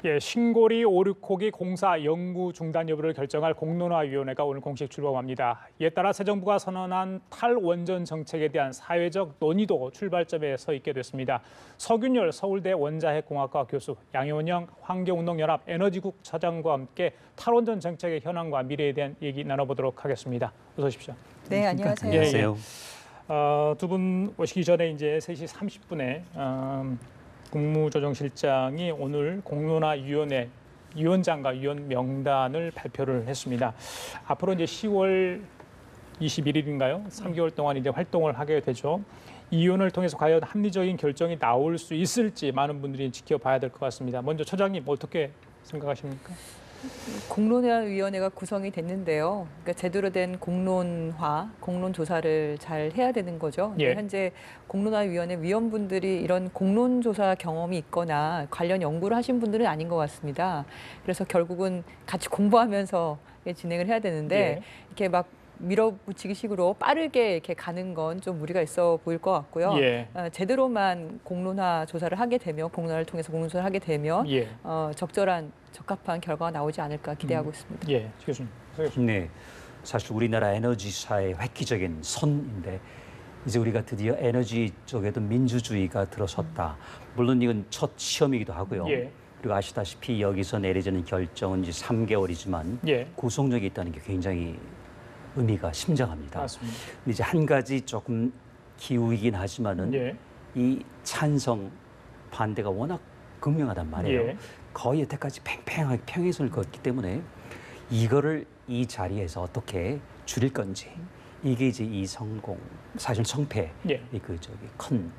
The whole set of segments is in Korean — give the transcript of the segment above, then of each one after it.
예, 신고리 오르코기 공사 영구 중단 여부를 결정할 공론화위원회가 오늘 공식 출범합니다. 이에 따라 새 정부가 선언한 탈원전 정책에 대한 사회적 논의도 출발점에 서 있게 됐습니다. 서균열 서울대 원자핵공학과 교수, 양효영 환경운동연합 에너지국 차장과 함께 탈원전 정책의 현황과 미래에 대한 얘기 나눠보도록 하겠습니다. 어서 오십시오. 네, 안녕하세요. 안녕하세요. 두 분 오시기 전에 이제 3시 30분에 국무조정실장이 오늘 공론화위원회 위원장과 위원 명단을 발표를 했습니다. 앞으로 이제 10월 21일인가요? 3개월 동안 이제 활동을 하게 되죠. 이 위원회를 통해서 과연 합리적인 결정이 나올 수 있을지 많은 분들이 지켜봐야 될 것 같습니다. 먼저 처장님 어떻게 생각하십니까? 공론화위원회가 구성이 됐는데요. 그러니까 제대로 된 공론화, 공론조사를 잘 해야 되는 거죠. 예. 현재 공론화위원회 위원분들이 이런 공론조사 경험이 있거나 관련 연구를 하신 분들은 아닌 것 같습니다. 그래서 결국은 같이 공부하면서 진행을 해야 되는데 예. 이렇게 막 밀어붙이기 식으로 빠르게 이렇게 가는 건 좀 무리가 있어 보일 것 같고요. 예. 제대로만 공론화 조사를 하게 되면, 공론화를 통해서 공론조사를 하게 되면 예. 적합한 결과가 나오지 않을까 기대하고 있습니다. 예, 교수님. 네, 사실 우리나라 에너지사의 획기적인 선인데 이제 우리가 드디어 에너지 쪽에도 민주주의가 들어섰다. 물론 이건 첫 시험이기도 하고요. 예. 그리고 아시다시피 여기서 내려지는 결정은 이제 3개월이지만 예. 구속력이 있다는 게 굉장히 의미가 심장합니다. 맞습니다. 근데 이제 한 가지 조금 기우이긴 하지만은 예. 이 찬성 반대가 워낙 극명하단 말이에요. 예. 거의 여태까지 팽팽하게 평행선을 걷기 때문에 이거를 이 자리에서 어떻게 줄일 건지 이게 이제 이 성공 사실 성패 예. 큰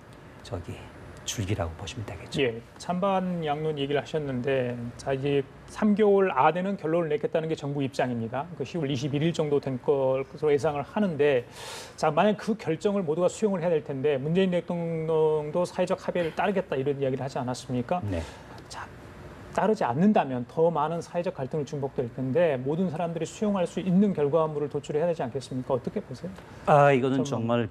줄기라고 보시면 되겠죠. 예, 찬반 양론 얘기를 하셨는데, 자 이제 3개월 안에는 결론을 내겠다는 게 정부 입장입니다. 그 10월 21일 정도 된 것으로 예상을 하는데, 자 만약 그 결정을 모두가 수용을 해야 될 텐데, 문재인 대통령도 사회적 합의를 따르겠다 이런 이야기를 하지 않았습니까? 네. 자 따르지 않는다면 더 많은 사회적 갈등을 중복될 텐데, 모든 사람들이 수용할 수 있는 결과물을 도출해야 되지 않겠습니까? 어떻게 보세요? 이거는 정말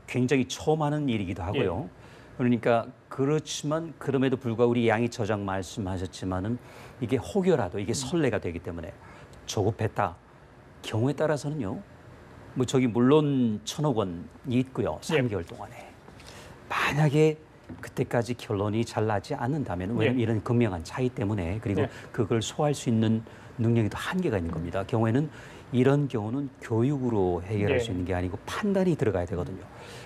굉장히 처음 하는 일이기도 하고요. 그러니까 그렇지만 그럼에도 불구하고 우리 양희 처장 말씀하셨지만은 이게 혹여라도 이게 선례가 되기 때문에 조급했다. 경우에 따라서는요. 물론 1,000억 원이 있고요. 3개월 동안에. 만약에 그때까지 결론이 잘 나지 않는다면 왜냐하면 이런 극명한 차이 때문에 그리고 그걸 소화할 수 있는 능력이 또 한계가 있는 겁니다. 경우에는 이런 경우는 교육으로 해결할 수 있는 게 아니고 판단이 들어가야 되거든요.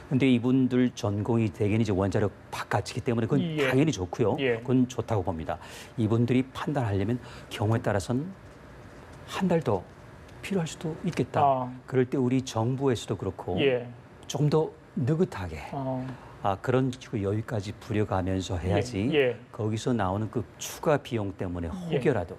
근데 이분들 전공이 대개는 이제 원자력 바깥이기 때문에 그건 당연히 좋고요. 그건 좋다고 봅니다. 이분들이 판단하려면 경우에 따라서는 한 달 더 필요할 수도 있겠다. 그럴 때 우리 정부에서도 그렇고 좀 더 느긋하게 그런 여유까지 부려가면서 해야지 거기서 나오는 그 추가 비용 때문에 혹여라도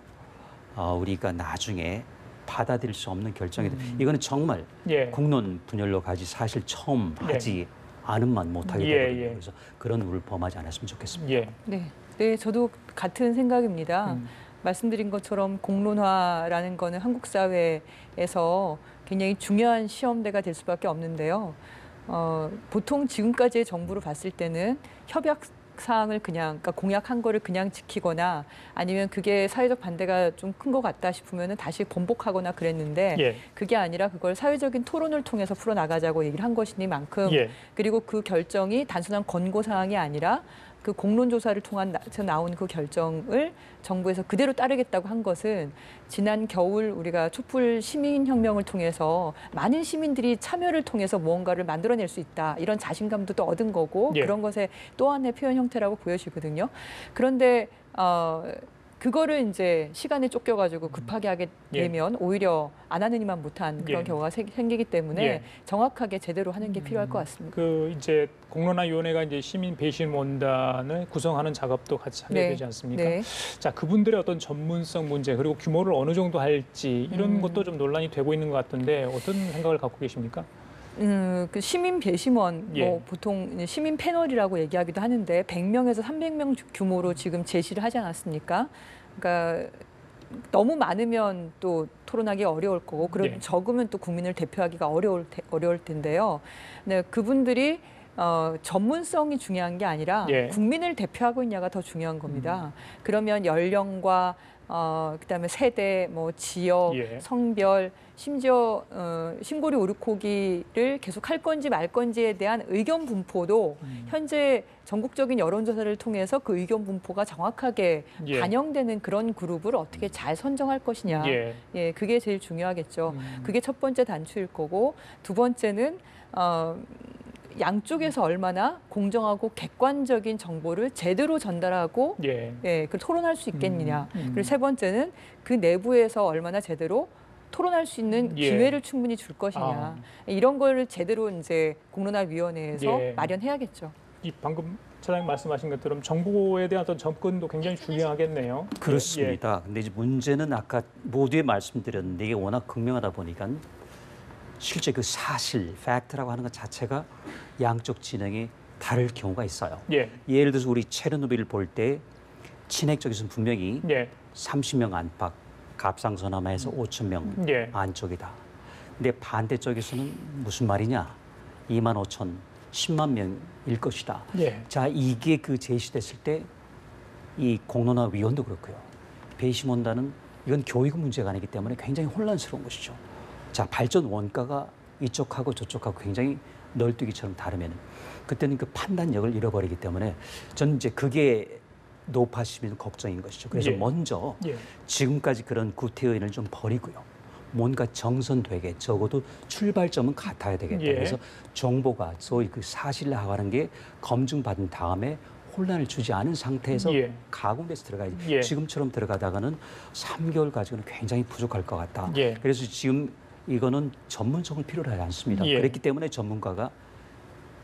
우리가 나중에 받아들일 수 없는 결정이 이거는 정말 국론 분열로 가지 사실 처음 하지 않으면 못하게 되거든요. 그래서 그런 룰을 범하지 않았으면 좋겠습니다. 네, 저도 같은 생각입니다. 말씀드린 것처럼 공론화라는 거는 한국 사회에서 굉장히 중요한 시험대가 될 수밖에 없는데요. 보통 지금까지의 정부를 봤을 때는 협약 사항을 그러니까 공약한 거를 그냥 지키거나 아니면 그게 사회적 반대가 좀 큰 것 같다 싶으면 다시 번복하거나 그랬는데 그게 아니라 그걸 사회적인 토론을 통해서 풀어나가자고 얘기를 한 것이니만큼 그리고 그 결정이 단순한 권고 사항이 아니라 그 공론조사를 통해서 나온 그 결정을 정부에서 그대로 따르겠다고 한 것은 지난 겨울 우리가 촛불 시민혁명을 통해서 많은 시민들이 참여를 통해서 무언가를 만들어낼 수 있다. 이런 자신감도 또 얻은 거고 그런 것의 또 하나의 표현 형태라고 보여지거든요. 그런데 그거를 이제 시간에 쫓겨가지고 급하게 하게 되면 오히려 안 하느니만 못한 그런 경우가 생기기 때문에 정확하게 제대로 하는 게 필요할 것 같습니다. 이제 공론화위원회가 이제 시민 배심 원단을 구성하는 작업도 같이 하게 되지 않습니까? 자, 그분들의 어떤 전문성 문제 그리고 규모를 어느 정도 할지 이런 것도 좀 논란이 되고 있는 것 같은데 어떤 생각을 갖고 계십니까? 그 시민 배심원, 보통 시민 패널이라고 얘기하기도 하는데 100명에서 300명 규모로 지금 제시를 하지 않았습니까? 그러니까 너무 많으면 또 토론하기 어려울 거고, 적으면 또 국민을 대표하기가 어려울 텐데요. 네, 그분들이 전문성이 중요한 게 아니라 예. 국민을 대표하고 있냐가 더 중요한 겁니다. 그러면 연령과 그다음에 세대, 뭐 지역, 예. 성별, 심지어 심고리 오르코기를 계속 할 건지 말 건지에 대한 의견 분포도 현재 전국적인 여론조사를 통해서 그 의견 분포가 정확하게 예. 반영되는 그런 그룹을 어떻게 잘 선정할 것이냐. 예. 예, 그게 제일 중요하겠죠. 그게 첫 번째 단추일 거고, 두 번째는 양쪽에서 얼마나 공정하고 객관적인 정보를 제대로 전달하고 예. 예, 그 토론할 수 있겠느냐. 음. 그리고 세 번째는 그 내부에서 얼마나 제대로 토론할 수 있는 예. 기회를 충분히 줄 것이냐. 이런 걸 제대로 이제 공론화위원회에서 예. 마련해야겠죠. 이 방금 차장님 말씀하신 것처럼 정보에 대한 어떤 접근도 굉장히 중요하겠네요. 그렇습니다. 근데 이제 문제는 아까 모두에 말씀드렸는데 이게 워낙 극명하다 보니까 실제 그 사실, 팩트라고 하는 것 자체가 양쪽 진영이 다를 경우가 있어요. 예. 예를 들어서 우리 체르노빌을 볼 때 친핵 쪽에서는 분명히 예. 30명 안팎, 갑상선암에서 5천 명 예. 안쪽이다. 근데 반대쪽에서는 무슨 말이냐? 2만 5천, 10만 명일 것이다. 예. 자, 이게 그 제시됐을 때 이 공론화위원도 그렇고요. 배심원단은 이건 교육 문제가 아니기 때문에 굉장히 혼란스러운 것이죠. 자, 발전 원가가 이쪽하고 저쪽하고 굉장히 널뛰기처럼 다르면 그때는 그 판단력을 잃어버리기 때문에 저는 이제 그게 높아지면 걱정인 것이죠. 그래서 예. 먼저 예. 지금까지 그런 구태의인을 좀 버리고요. 뭔가 정선되게 적어도 출발점은 같아야 되겠다. 예. 그래서 정보가 소위 그 사실화하는 게 검증받은 다음에 혼란을 주지 않은 상태에서 예. 가공돼서 들어가야지. 예. 지금처럼 들어가다가는 3개월 가지고는 굉장히 부족할 것 같다. 예. 그래서 지금 이거는 전문성을 필요로 하지 않습니다. 예. 그랬기 때문에 전문가가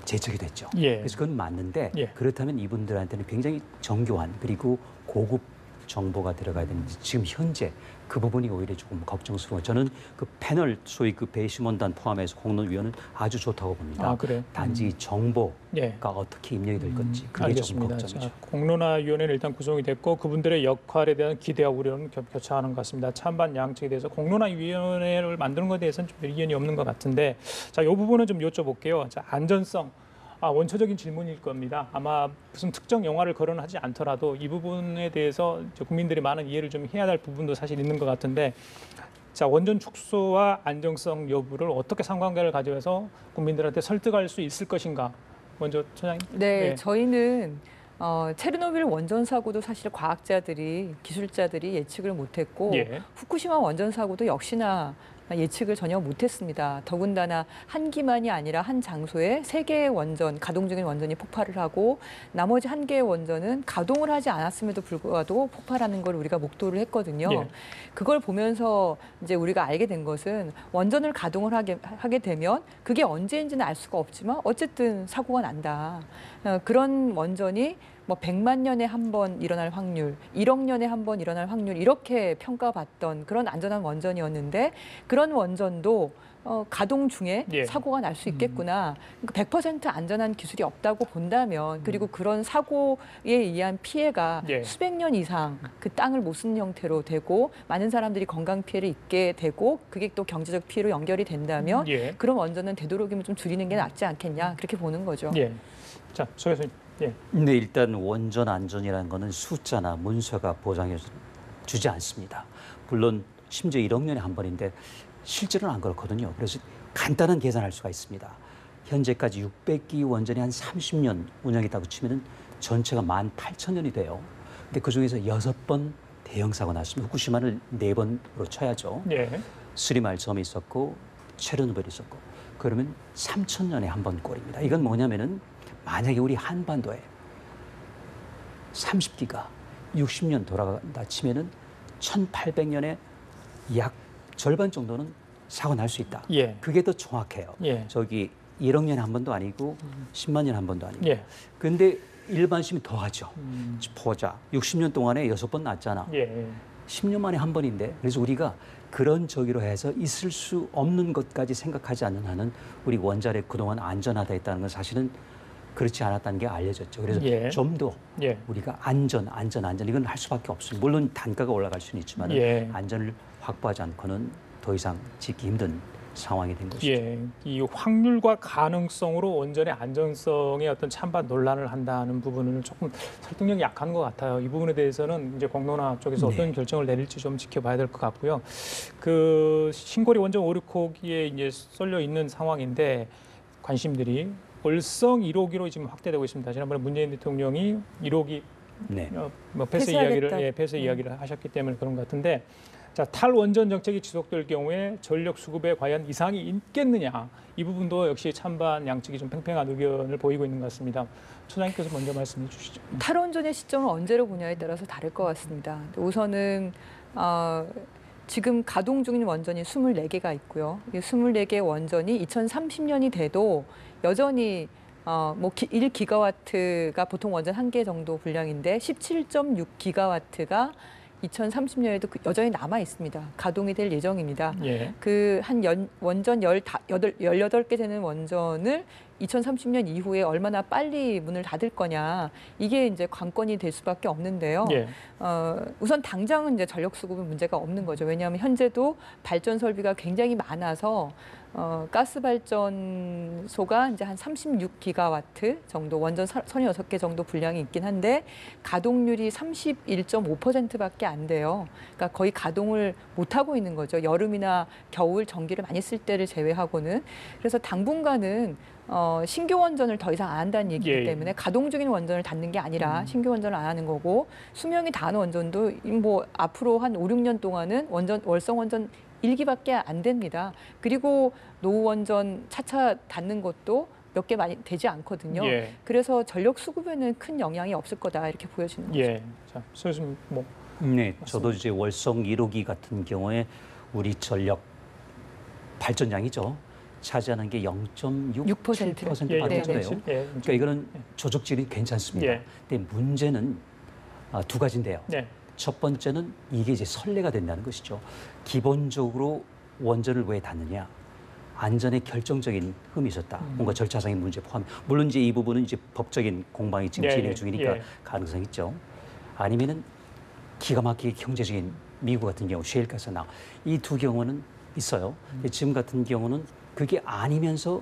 제척이 됐죠. 예. 그래서 그건 맞는데 예. 그렇다면 이분들한테는 굉장히 정교한 그리고 고급 정보가 들어가야 되는데 지금 현재 그 부분이 오히려 조금 걱정스러워요. 저는 그 패널 소위 그 배심원단 포함해서 공론위원은 아주 좋다고 봅니다. 아, 그래요? 단지 정보가 예. 어떻게 입력이 될 건지 그게 조금 알겠습니다. 걱정이죠. 자, 공론화위원회는 일단 구성이 됐고 그분들의 역할에 대한 기대와 우려는 교차하는 것 같습니다. 찬반 양측에 대해서 공론화위원회를 만드는 것에 대해서는 좀 의견이 없는 것 같은데, 자, 이 부분은 좀 여쭤볼게요. 자, 안전성. 원초적인 질문일 겁니다. 아마 무슨 특정 영화를 거론하지 않더라도 이 부분에 대해서 국민들이 많은 이해를 좀 해야 할 부분도 사실 있는 것 같은데, 자, 원전 축소와 안정성 여부를 어떻게 상관관계를 가져서 국민들한테 설득할 수 있을 것인가? 먼저 처장님. 네, 저희는 체르노빌 원전 사고도 사실 과학자들이, 기술자들이 예측을 못했고 예. 후쿠시마 원전 사고도 역시나 예측을 전혀 못했습니다. 더군다나 한 기만이 아니라 한 장소에 3개의 원전, 가동 중인 원전이 폭발을 하고 나머지 1개의 원전은 가동을 하지 않았음에도 불구하고 폭발하는 걸 우리가 목도를 했거든요. 예. 그걸 보면서 이제 우리가 알게 된 것은 원전을 가동을 하게 되면 그게 언제인지는 알 수가 없지만 어쨌든 사고가 난다. 그런 원전이 뭐 100만 년에 한 번 일어날 확률, 1억 년에 한 번 일어날 확률 이렇게 평가받던 그런 안전한 원전이었는데 그런 원전도 가동 중에 예. 사고가 날 수 있겠구나. 그러니까 100% 안전한 기술이 없다고 본다면 그리고 그런 사고에 의한 피해가 예. 수백 년 이상 그 땅을 못 쓰는 형태로 되고 많은 사람들이 건강 피해를 입게 되고 그게 또 경제적 피해로 연결이 된다면 예. 그런 원전은 되도록이면 좀 줄이는 게 낫지 않겠냐 그렇게 보는 거죠. 예. 자, 소 교수님. 예. 근데 일단 원전 안전이라는 거는 숫자나 문서가 보장해 주지 않습니다. 물론 심지어 1억 년에 한 번인데 실제로는 안 그렇거든요. 그래서 간단한 계산할 수가 있습니다. 현재까지 600기 원전이 한 30년 운영했다고 치면은 전체가 18,000년이 돼요. 근데 그 중에서 6번 대형 사고 났습니다. 후쿠시마를 4번으로 쳐야죠. 예. 스리말 점이 있었고 체르노빌이 있었고 그러면 3,000년에 한 번 꼴입니다. 이건 뭐냐면은 만약에 우리 한반도에 30기가 60년 돌아간다 치면은 1800년에 약 절반 정도는 사고 날 수 있다. 예. 그게 더 정확해요. 예. 저기 1억 년에 한 번도 아니고 10만 년에 한 번도 아니고. 예. 근데 일반 시민 더 하죠. 보자. 60년 동안에 6번 났잖아. 예. 10년 만에 한 번인데. 그래서 우리가 그런 저기로 해서 있을 수 없는 것까지 생각하지 않는 한은 우리 원자력 그동안 안전하다 했다는 건 사실은 그렇지 않았다는 게 알려졌죠. 그래서 예. 좀 더 예. 우리가 안전 이건 할 수밖에 없습니다. 물론 단가가 올라갈 수는 있지만 예. 안전을 확보하지 않고는 더 이상 짓기 힘든 상황이 된 것이죠. 예, 이 확률과 가능성으로 원전의 안전성에 어떤 찬반 논란을 한다는 부분은 조금 설득력이 약한 것 같아요. 이 부분에 대해서는 이제 공론화 쪽에서 네. 어떤 결정을 내릴지 좀 지켜봐야 될 것 같고요. 그 신고리 원전 오류코기에 이제 쏠려 있는 상황인데 관심들이 월성 1호기로 지금 확대되고 있습니다. 지난번에 문재인 대통령이 1호기 네. 뭐 폐쇄 폐쇄하겠다. 이야기를 폐쇄 이야기를 하셨기 때문에 그런 것 같은데 자, 탈원전 정책이 지속될 경우에 전력 수급에 과연 이상이 있겠느냐 이 부분도 역시 찬반 양측이 좀 팽팽한 의견을 보이고 있는 것 같습니다. 처장님께서 먼저 말씀해 주시죠. 탈원전의 시점을 언제로 보냐에 따라서 다를 것 같습니다. 우선은 지금 가동 중인 원전이 24개가 있고요. 이 24개 원전이 2030년이 돼도 여전히 1기가와트가 보통 원전 1개 정도 분량인데 17.6기가와트가 2030년에도 여전히 남아 있습니다. 가동이 될 예정입니다. 예. 그 원전 18개 되는 원전을 2030년 이후에 얼마나 빨리 문을 닫을 거냐 이게 이제 관건이 될 수밖에 없는데요. 예. 우선 당장은 이제 전력 수급은 문제가 없는 거죠. 왜냐하면 현재도 발전 설비가 굉장히 많아서 가스 발전소가 이제 한 36기가와트 정도 원전 36개 정도 분량이 있긴 한데 가동률이 31.5%밖에 안 돼요. 그러니까 거의 가동을 못 하고 있는 거죠. 여름이나 겨울 전기를 많이 쓸 때를 제외하고는. 그래서 당분간은 신규 원전을 더 이상 안 한다는 얘기이기 예. 때문에 가동 중인 원전을 닫는 게 아니라 신규 원전을 안 하는 거고 수명이 다한 원전도 뭐 앞으로 한 5, 6년 동안은 월성 원전 1기밖에 안 됩니다. 그리고 노후 원전 차차 닫는 것도 몇 개 많이 되지 않거든요. 예. 그래서 전력 수급에는 큰 영향이 없을 거다 이렇게 보여지는 거죠. 예. 자, 교수님 뭐 네, 저도 이제 월성 1호기 같은 경우에 우리 전력 발전량이죠. 차지하는 게 0.67% 6%. 예, 밖에 안 돼요. 예. 그러니까 이거는 조적질이 괜찮습니다. 예. 근데 문제는 두 가지인데요. 네. 첫 번째는 이게 이제 선례가 된다는 것이죠. 기본적으로 원전을 왜 닫느냐? 안전에 결정적인 흠이 있었다. 뭔가 절차상의 문제 포함. 물론 이제 이 부분은 이제 법적인 공방이 지금 예, 진행 예, 중이니까 예. 가능성 있죠. 아니면은 기가 막히게 경제적인 미국 같은 경우 셰일가스나 이 두 경우는 있어요. 근데 지금 같은 경우는 그게 아니면서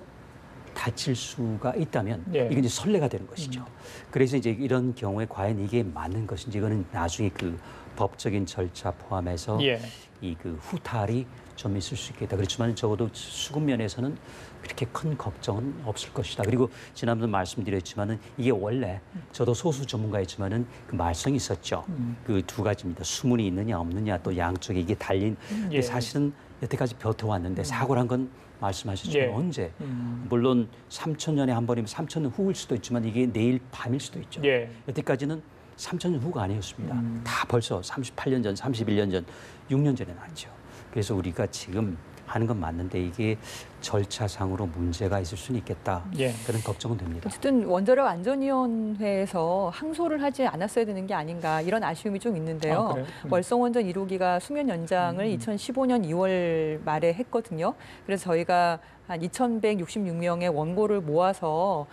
다칠 수가 있다면 예. 이게 이제 선례가 되는 것이죠. 그래서 이제 이런 경우에 과연 이게 맞는 것인지 이거는 나중에 그 법적인 절차 포함해서 예. 이 그 후탈이 좀 있을 수 있겠다. 그렇지만 적어도 수급 면에서는 그렇게 큰 걱정은 없을 것이다. 그리고 지난번에 말씀드렸지만은 이게 원래 저도 소수 전문가였지만은 그 말썽이 있었죠. 그 두 가지입니다. 수문이 있느냐 없느냐 또 양쪽에 이게 달린. 근데 예. 사실은 여태까지 버텨왔는데 사고를 한 건 말씀하셨지만 예. 언제? 물론 3,000년에 한 번이면 3,000년 후일 수도 있지만 이게 내일 밤일 수도 있죠. 예. 여태까지는 3,000년 후가 아니었습니다. 다 벌써 38년 전, 31년 전, 6년 전에 났죠. 그래서 우리가 지금 하는 건 맞는데 이게 절차상으로 문제가 있을 수는 있겠다. 예. 그런 걱정은 됩니다. 어쨌든 원자력 안전위원회에서 항소를 하지 않았어야 되는 게 아닌가 이런 아쉬움이 좀 있는데요. 아, 그래요? 월성 원전 1호기가 수면 연장을 2015년 2월 말에 했거든요. 그래서 저희가 한 2,166명의 원고를 모아서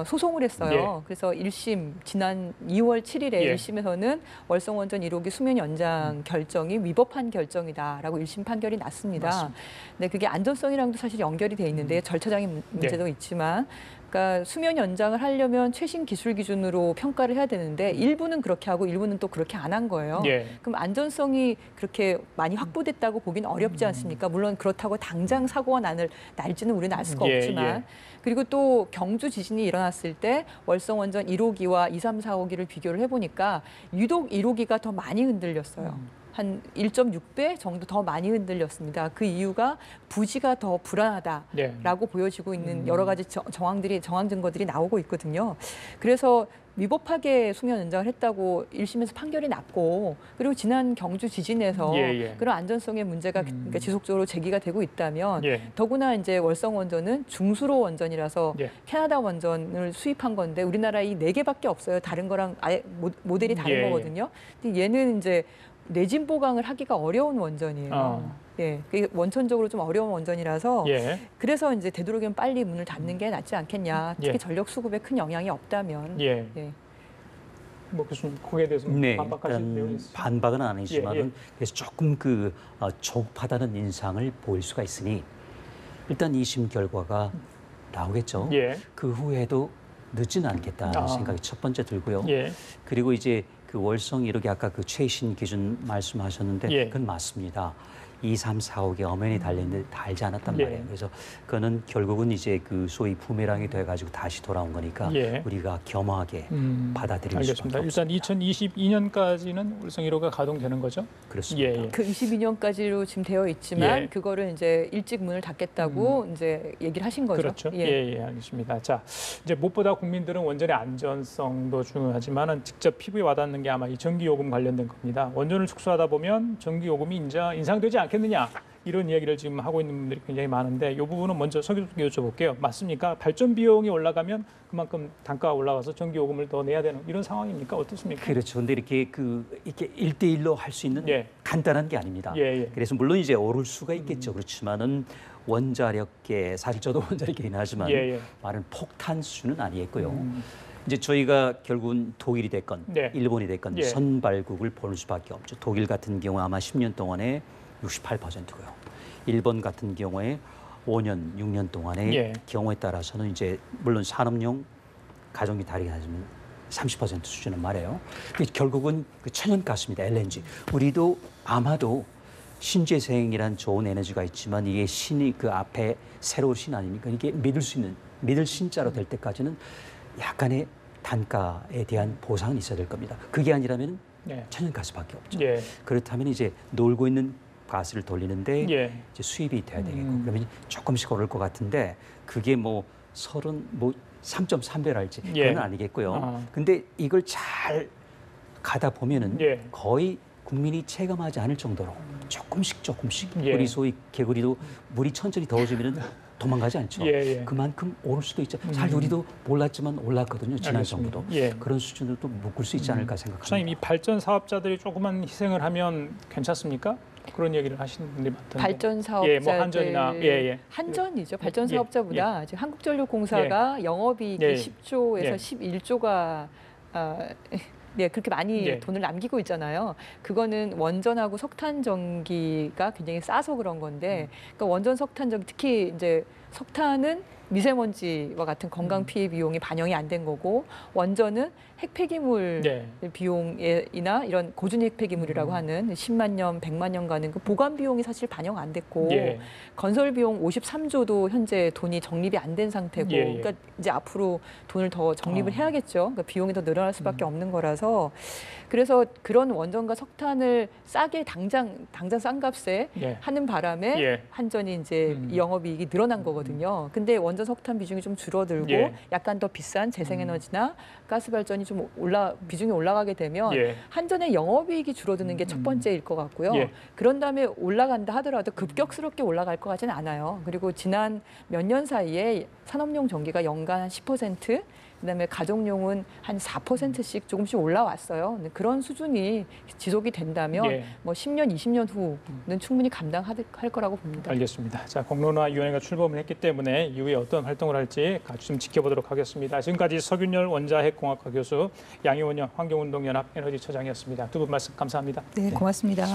소송을 했어요. 그래서 1심 지난 2월 7일에 예. 1심에서는 월성 원전 1호기 수면 연장 결정이 위법한 결정이다라고 1심 판결이 났습니다. 맞습니다. 네, 그게 안전성이랑도 사실 연결이 돼 있는데 절차적인 문제도 있지만 그러니까 수면 연장을 하려면 최신 기술 기준으로 평가를 해야 되는데 일부는 그렇게 하고 일부는 또 그렇게 안 한 거예요. 예. 그럼 안전성이 그렇게 많이 확보됐다고 보기는 어렵지 않습니까? 물론 그렇다고 당장 사고가 날지는 우리는 알 수가 예, 없지만 예. 그리고 또 경주 지진이 일어났을 때 월성 원전 1호기와 2, 3, 4호기를 비교를 해보니까 유독 1호기가 더 많이 흔들렸어요. 한 1.6배 정도 더 많이 흔들렸습니다. 그 이유가 부지가 더 불안하다라고 네. 보여지고 있는 여러 가지 정황 증거들이 나오고 있거든요. 그래서 위법하게 수면 연장을 했다고 1심에서 판결이 났고 그리고 지난 경주 지진에서 예. 그런 안전성의 문제가 그러니까 지속적으로 제기가 되고 있다면 예. 더구나 이제 월성 원전은 중수로 원전이라서 예. 캐나다 원전을 수입한 건데 우리나라 이 4개밖에 없어요. 다른 거랑 아예 모델이 다른 예. 거거든요. 근데 얘는 이제 내진 보강을 하기가 어려운 원전이에요. 예, 그게 원천적으로 좀 어려운 원전이라서 예. 그래서 이제 되도록이면 빨리 문을 닫는 게 낫지 않겠냐. 특히 예. 전력 수급에 큰 영향이 없다면. 예. 예. 뭐 교수님 거기에 대해서 네, 반박하실 내용이 일단 있으시죠? 반박은 아니지만은 예, 예. 그래서 조금 그 조급하다는 인상을 보일 수가 있으니 일단 2심 결과가 나오겠죠. 예. 그 후에도 늦지는 않겠다는 아. 생각이 첫 번째 들고요. 예. 그리고 이제 그 월성 1호기 아까 그 최신 기준 말씀하셨는데 예. 그건 맞습니다. 2, 3, 4, 5개 엄연히 달렸는데 달지 않았단 예. 말이에요. 그래서 그거는 결국은 이제 그 소위 부메랑이 돼가지고 다시 돌아온 거니까 예. 우리가 겸허하게 받아들일 알겠습니다. 수밖에 일단 없습니다. 2022년까지는 월성 1호가 가동되는 거죠? 그렇습니다. 예, 예. 그 22년까지로 지금 되어 있지만 예. 그거를 이제 일찍 문을 닫겠다고 이제 얘기를 하신 거죠. 그렇죠. 예, 알겠습니다. 자, 이제 무엇보다 국민들은 원전의 안전성도 중요하지만은 직접 피부에 와닿는 게 아마 이 전기요금 관련된 겁니다. 원전을 축소하다 보면 전기요금이 인상되지 않겠느냐 이런 이야기를 지금 하고 있는 분들이 굉장히 많은데 이 부분은 먼저 서 교수께 여쭤볼게요. 맞습니까? 발전 비용이 올라가면 그만큼 단가가 올라가서 전기요금을 더 내야 되는 이런 상황입니까? 어떻습니까? 그렇죠. 근데 이렇게 1대1로 할 수 있는 예. 간단한 게 아닙니다. 예. 그래서 물론 이제 오를 수가 있겠죠. 그렇지만은 원자력계 사실 저도 원자력계긴 하지만 예. 말은 폭탄 수준은 아니겠고요. 이제 저희가 결국은 독일이 됐건 네. 일본이 됐건 예. 선발국을 볼 수밖에 없죠. 독일 같은 경우 아마 10년 동안에 68%고요. 일본 같은 경우에 5년, 6년 동안의 예. 경우에 따라서는 이제 물론 산업용 가정비 다르게 하지만 30% 수준은 말해요. 결국은 그 천연가스입니다. LNG. 우리도 아마도 신재생이란 좋은 에너지가 있지만 이게 신이 그 앞에 새로운 신 아닙니까? 이게 믿을 신자로 될 때까지는 약간의 단가에 대한 보상은 있어야 될 겁니다. 그게 아니라면 예. 천연가스밖에 없죠. 예. 그렇다면 이제 놀고 있는 가스를 돌리는데 예. 이제 수입이 돼야 되겠고 그러면 조금씩 오를 것 같은데 그게 뭐 3.3배랄지 예. 그건 아니겠고요. 아. 근데 이걸 잘 가다 보면은 예. 거의 국민이 체감하지 않을 정도로 조금씩 예. 우리 소위 개구리도 물이 천천히 더워지면은 도망가지 않죠. 예. 그만큼 오를 수도 있죠. 사실 우리도 몰랐지만 올랐거든요. 지난 알겠습니다. 정부도. 예. 그런 수준으로 묶을 수 있지 않을까 생각합니다. 부장님, 이 발전 사업자들이 조금만 희생을 하면 괜찮습니까? 그런 얘기를 하시는 분들이 많던데. 발전 사업자들 예, 뭐 한전이나 예. 한전이죠. 발전 예, 사업자보다 지금 한국전력공사가 영업이익이 예. 10조에서 예. 11조가 네, 그렇게 많이 예. 돈을 남기고 있잖아요. 그거는 원전하고 석탄 전기가 굉장히 싸서 그런 건데, 그러니까 원전 석탄 전기 특히 이제 석탄은 미세먼지와 같은 건강 피해 비용이 반영이 안 된 거고 원전은 핵폐기물 네. 비용이나 이런 고준위 핵폐기물이라고 하는 10만 년, 100만 년 가는 그 보관 비용이 사실 반영 안 됐고 예. 건설 비용 53조도 현재 돈이 적립이 안 된 상태고 예. 그러니까 이제 앞으로 돈을 더 적립을 해야겠죠. 그러니까 비용이 더 늘어날 수밖에 없는 거라서 그래서 그런 원전과 석탄을 싸게 당장 싼 값에 예. 하는 바람에 예. 한전이 이제 영업이익이 늘어난 거거든요. 근데 원전 석탄 비중이 좀 줄어들고 예. 약간 더 비싼 재생에너지나 가스 발전이 좀 비중이 올라가게 되면 예. 한전의 영업이익이 줄어드는 게 첫 번째일 것 같고요. 예. 그런 다음에 올라간다 하더라도 급격스럽게 올라갈 것 같지는 않아요. 그리고 지난 몇 년 사이에 산업용 전기가 연간 한 10%, 그다음에 가정용은 한 4%씩 조금씩 올라왔어요. 근데 그런 수준이 지속이 된다면 예. 뭐 10년, 20년 후는 충분히 감당할 거라고 봅니다. 알겠습니다. 자, 공론화위원회가 출범을 했기 때문에 이후에 어떤 활동을 할지 같이 좀 지켜보도록 하겠습니다. 지금까지 서균열 원자핵공학과 교수, 양희원영 환경운동연합 에너지처장이었습니다. 두 분 말씀 감사합니다. 네, 고맙습니다.